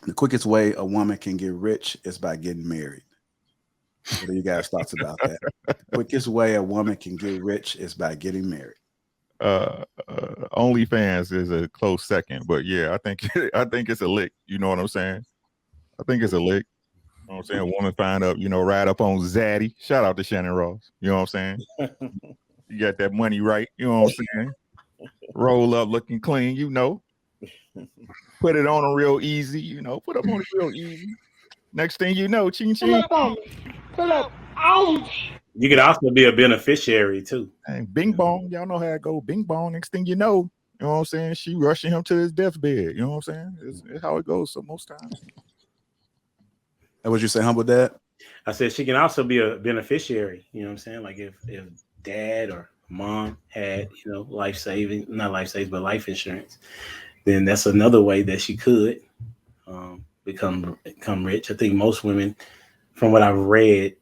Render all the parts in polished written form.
The quickest way a woman can get rich is by getting married. What are you guys' thoughts about that? The quickest way a woman can get rich is by getting married. OnlyFans is a close second, but yeah, I think I think it's a lick. You know what I'm saying? I think it's a lick. You know what I'm saying? Woman find up, ride up on Zaddy. Shout out to Shannon Ross. You know what I'm saying? You got that money right. You know what I'm saying? Roll up looking clean, Put it on a real easy, put up on it real easy. Next thing you know, ching ching. Pull up. Ouch. You could also be a beneficiary too. And bing bong, y'all know how it go. Bing bong. Next thing you know what I'm saying? She rushing him to his deathbed. You know what I'm saying? It's how it goes. So most times. And what you say, Humble Dad? I said she can also be a beneficiary. You know what I'm saying? Like if dad or mom had, life saving, not life savings, but life insurance, then that's another way that she could become rich. I think most women, from what I've read,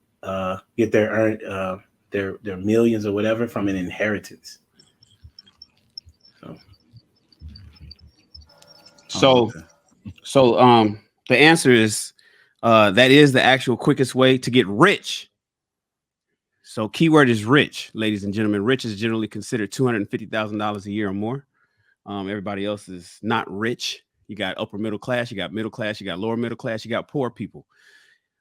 get their millions or whatever from an inheritance. So the answer is that is the actual quickest way to get rich. So keyword is rich, ladies and gentlemen. Rich is generally considered $250,000 a year or more. Everybody else is not rich. You got upper middle class, you got middle class, you got lower middle class, you got poor people.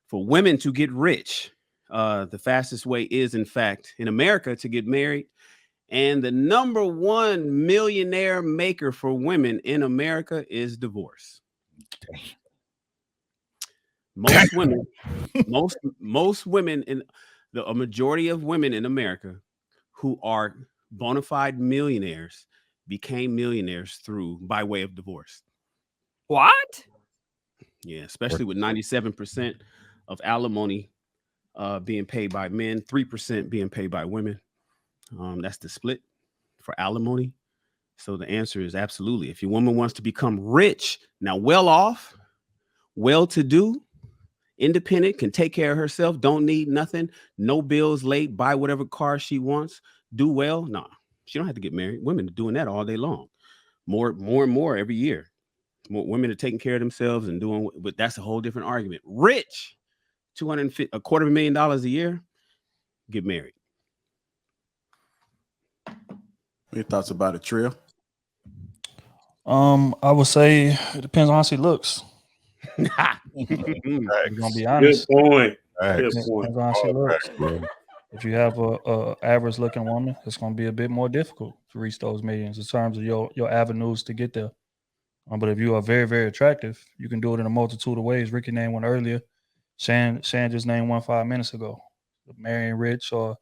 For women to get rich, the fastest way is, in fact, in America, to get married. And the number one millionaire maker for women in America is divorce. Most women in a majority of women in America who are bona fide millionaires became millionaires by way of divorce. What? Yeah, especially with 97% of alimony being paid by men, 3% being paid by women. That's the split for alimony. So the answer is absolutely. If your woman wants to become rich, now well off, well-to-do, independent, can take care of herself, don't need nothing, no bills late, buy whatever car she wants, do well. Nah, she don't have to get married. Women are doing that all day long. More and more every year. More women are taking care of themselves and doing, but that's a whole different argument. Rich, $250,000 a year, get married. Your thoughts about it, Trill? I would say it depends on how she looks. We're gonna be honest. Good point. Depends on how she looks. If you have a average looking woman, it's gonna be a bit more difficult to reach those millions in terms of your avenues to get there. But if you are very, very attractive, you can do it in a multitude of ways. Ricky named one earlier. Shan just named one 5 minutes ago. Marrying rich or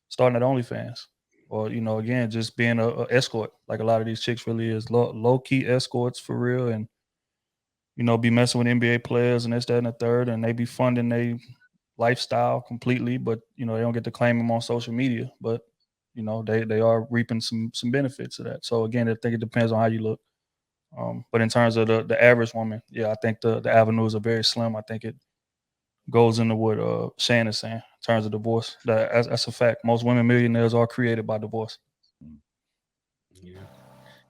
starting at OnlyFans. Or, again, just being a escort, like a lot of these chicks really is. Low-key escorts for real, and, be messing with NBA players and this, that, and the third, and they be funding their lifestyle completely, but, they don't get to claim them on social media. But, they are reaping some benefits of that. So, again, I think it depends on how you look. But in terms of the average woman, yeah, I think the avenues are very slim. I think it goes into what Shan is saying in terms of divorce. That's a fact. Most women millionaires are created by divorce. Yeah.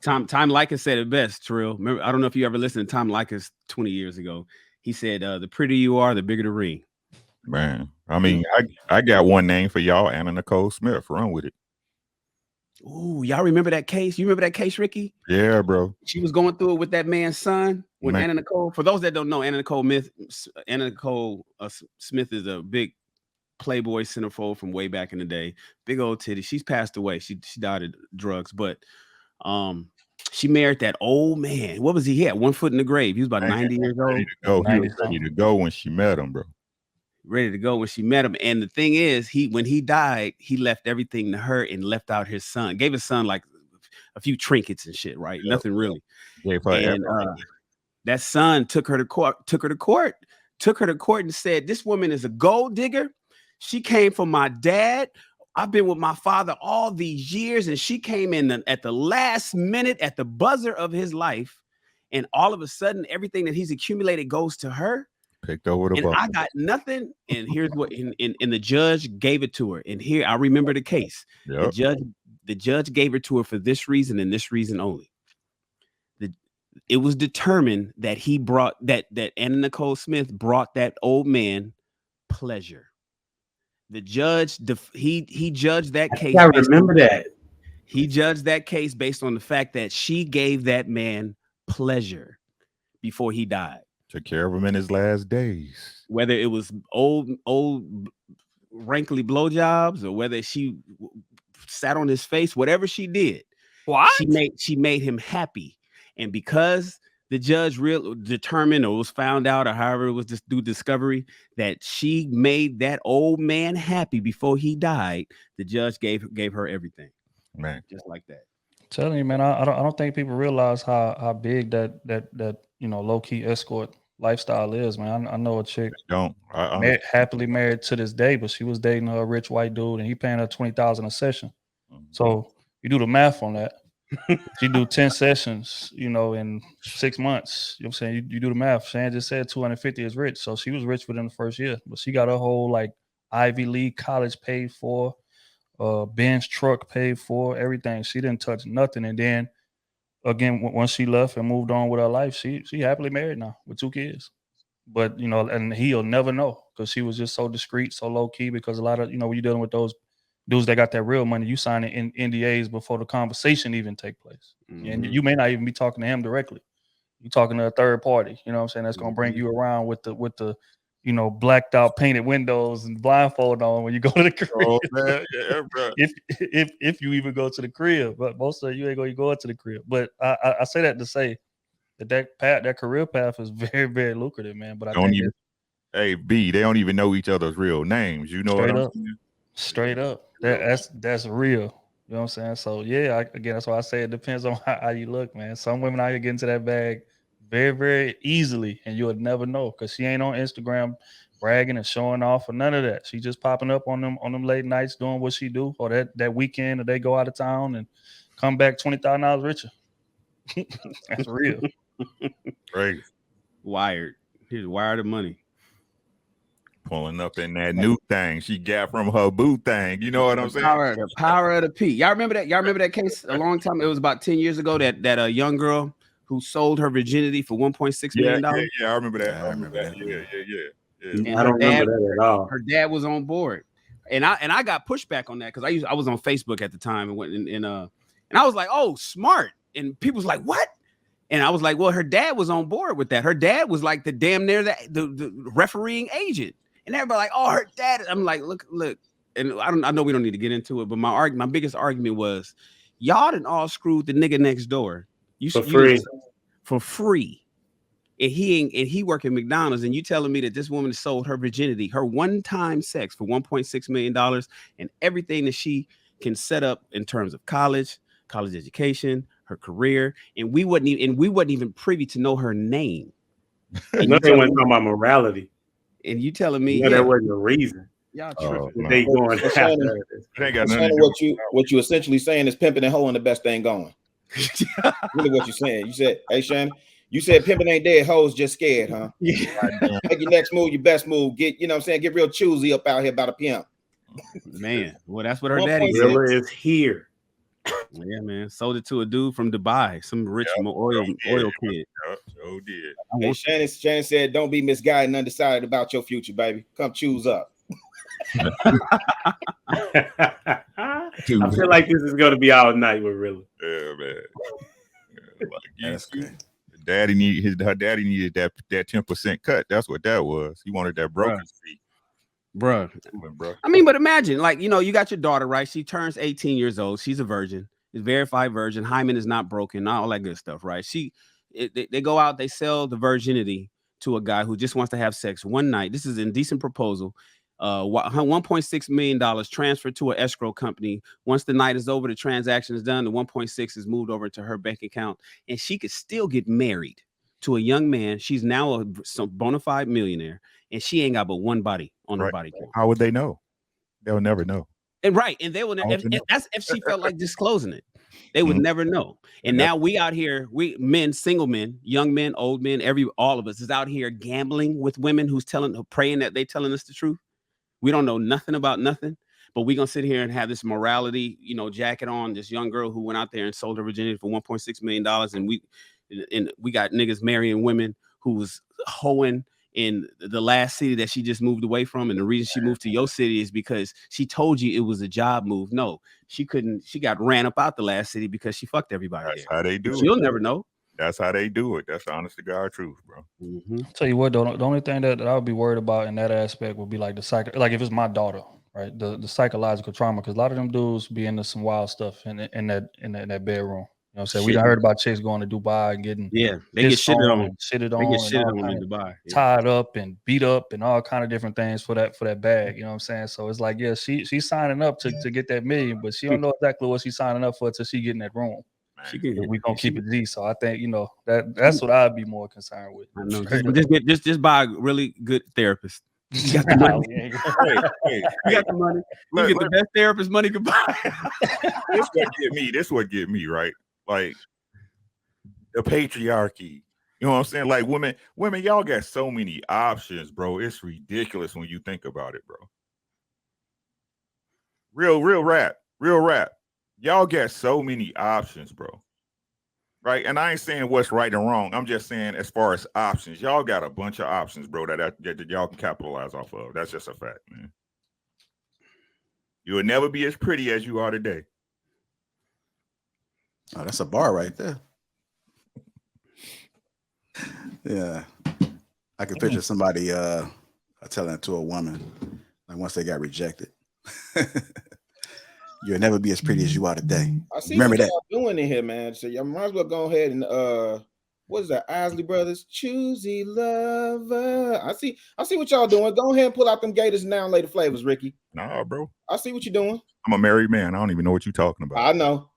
Tom Likas said it best, Trill. Remember, I don't know if you ever listened to Tom Likas 20 years ago. He said, the prettier you are, the bigger the ring. Man, I mean, I got one name for y'all, Anna Nicole Smith. Run with it. Ooh, y'all remember that case? You remember that case, Ricky? Yeah, bro. She was going through it with that man's son, with Anna Nicole. For those that don't know, Anna Nicole Smith is a big Playboy centerfold from way back in the day. Big old titty. She's passed away. She died of drugs, but she married that old man. What was he? He had 1 foot in the grave. He was about 90 years old. Ready to go. He was ready to go when she met him, bro. Ready to go when she met him. And the thing is, when he died, he left everything to her and left out his son. Gave his son like a few trinkets and shit, right? Yep. Nothing really. And that son took her to court and said, this woman is a gold digger. She came from my dad. I've been with my father all these years, and she came in at the last minute, at the buzzer of his life, and all of a sudden, everything that he's accumulated goes to her. Picked over the and I got nothing. And here's what, and the judge gave it to her. And here, I remember the case. Yep. The judge gave it to her for this reason and this reason only. it was determined that he brought that Anna Nicole Smith brought that old man pleasure. The judge, he judged that case. I remember that. He judged that case based on the fact that she gave that man pleasure before he died. Took care of him in his last days. Whether it was old wrinkly blowjobs or whether she sat on his face, whatever she did, What? she made him happy. And because the judge determined or was found out or however it was just through discovery that she made that old man happy before he died, the judge gave her everything. Man, just like that. I'm telling you, man, I don't think people realize how big that low key escort lifestyle is, man. I know a chick happily married to this day, but she was dating a rich white dude and he paying her $20,000 a session. So you do the math on that. She do 10 sessions, in 6 months. You know what I'm saying? You do the math. Shan just said 250 is rich. So she was rich within the first year, but she got her whole like Ivy League college paid for, Ben's truck paid for, everything. She didn't touch nothing. And then again, once she left and moved on with her life, she happily married now with 2 kids. But, and he'll never know because she was just so discreet, so low key, because a lot of, when you're dealing with those dudes that got that real money, you sign in NDAs before the conversation even take place. Mm-hmm. And you may not even be talking to him directly. You're talking to a third party, you know what I'm saying? That's going to bring you around with the blacked out painted windows and blindfold on when you go to the crib. Oh, man. Yeah, bro. If you even go to the crib, but most of you ain't going to go into the crib. But I say that to say that career path is very, very lucrative, man. But they don't even know each other's real names. You know what I'm saying? Straight up. That's real. You know what I'm saying? So yeah, again, that's why I say it depends on how you look, man. Some women out here get into that bag very, very easily, and you would never know because she ain't on Instagram bragging and showing off or none of that. She just popping up on them late nights doing what she do, or that weekend, or they go out of town and come back $20,000 richer. That's real. Right. Wired. He's wired of money. Pulling up in that new thing she got from her boo thing. You know what I'm saying? The power of the P. Y'all remember that? Y'all remember that case a long time? It was about 10 years ago that a young girl who sold her virginity for $1.6 million. Yeah, I remember that. I remember that. Yeah. I don't remember that at all. Her dad was on board, and I got pushback on that because I was on Facebook at the time and went and I was like, oh, smart, and people was like, what? And I was like, well, her dad was on board with that. Her dad was like the damn near the refereeing agent. And everybody like, oh, her dad. I'm like, look. And I know we don't need to get into it, but my biggest argument was, y'all done all screwed the nigga next door. For free. And he work at McDonald's, and you telling me that this woman sold her virginity, her one-time sex for $1.6 million and everything that she can set up in terms of college education, her career, and we wasn't even privy to know her name. And no, they weren't talking about morality. And you telling me that wasn't a reason. Y'all tripping. They going what you essentially saying is pimping and hoeing the best thing going. Really what you're saying. You said, hey Shannon, you said pimping ain't dead, hoes just scared, huh? Yeah. Make your next move your best move. Get, you know what I'm saying, get real choosy up out here about a pimp. Man, well, that's what her daddy said. Is here. Yeah, man. Sold it to a dude from Dubai, some rich oil kid. Oh, did. Hey, Shannon said, don't be misguided and undecided about your future, baby. Come choose up. I feel like this is going to be all night with Rilla. Yeah, man. Her daddy needed that 10% cut. That's what that was. He wanted that broker's fee. Bruh. I mean, but imagine, like, you got your daughter, right? She turns 18 years old. She's a virgin. Is verified virgin. Hymen is not broken. All that good stuff, right? They go out, they sell the virginity to a guy who just wants to have sex one night. This is an indecent proposal. $1.6 million transferred to an escrow company. Once the night is over, the transaction is done. The 1.6 is moved over to her bank account, and she could still get married to a young man. She's now a bona fide millionaire, and she ain't got but one body on her body count. How would they know? They'll never know. And they will never. If she felt like disclosing it, they would never know. And now we out here, men, single men, young men, old men, all of us is out here gambling with women praying that they telling us the truth. We don't know nothing about nothing, but we're gonna sit here and have this morality, jacket on, this young girl who went out there and sold her virginity for $1.6 million, and And we got niggas marrying women who was hoeing in the last city that she just moved away from, and the reason she moved to your city is because she told you it was a job move. No, she couldn't. She got ran up out the last city because she fucked everybody. That's there. how they do it. You'll never know. That's how they do it. That's the honest to God truth, bro. Tell you what, though, the only thing that I would be worried about in that aspect would be like like if it's my daughter, right? The psychological trauma, because a lot of them dudes be into some wild stuff in that bedroom. You know what I'm saying? We done heard about chicks going to Dubai and getting they get shitted on. Shitted on. They get shitted on in Dubai. Tied up and beat up and all kind of different things for that bag. You know what I'm saying? So it's like, yeah, she's signing up to get that million, but she don't know exactly what she's signing up for until she get in that room. We gonna keep it G. So I think that's what I'd be more concerned with. I know. Just buy a really good therapist. You got the money. You got the money. You get the best therapist money could buy. This what get me right. Like the patriarchy. You know what I'm saying? Like women, y'all got so many options, bro. It's ridiculous when you think about it, bro. Real rap. Y'all got so many options, bro. Right? And I ain't saying what's right and wrong. I'm just saying as far as options, y'all got a bunch of options, bro, that y'all can capitalize off of. That's just a fact, man. You will never be as pretty as you are today. Oh, that's a bar right there. Yeah. I can picture somebody telling it to a woman, like once they got rejected. You'll never be as pretty as you are today. I see Remember what that. y'all doing in here, man. So y'all might as well go ahead and what is that? Isley Brothers, Choosy Lover. I see what y'all doing. Go ahead and pull out them Gators now and lay the flavors, Ricky. Nah, bro. I see what you're doing. I'm a married man. I don't even know what you're talking about. I know.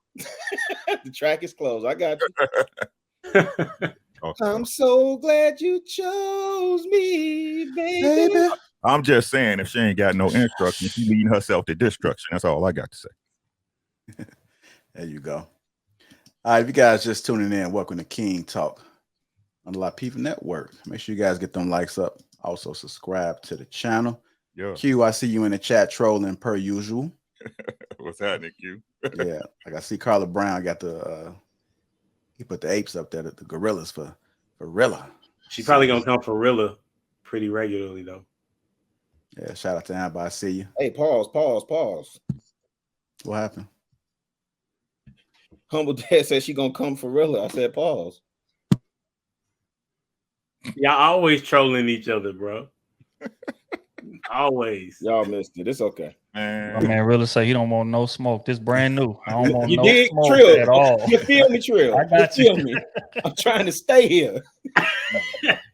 The track is closed. I got you. I'm so glad you chose me, baby. I'm just saying, if she ain't got no instruction, she leading herself to destruction. That's all I got to say. There you go. All right, if you guys just tuning in, welcome to King Talk on the Lapeef Network. Make sure you guys get them likes up. Also, subscribe to the channel. Yeah. Q, I see you in the chat trolling per usual. What's happening, Q? Yeah, like I see Carla Brown got he put the apes up there, the gorillas for Rilla. She probably gonna come for Rilla pretty regularly though. Yeah, shout out to Amber. I see you. Hey, pause. What happened? Humble Dad said she gonna come for Rilla. I said pause. Y'all always trolling each other, bro. Always. Y'all missed it. It's okay. My man really say he don't want no smoke. This brand new. I don't want no smoke Trill. at all. You feel me, Trill? I got you. Feel me? I'm trying to stay here.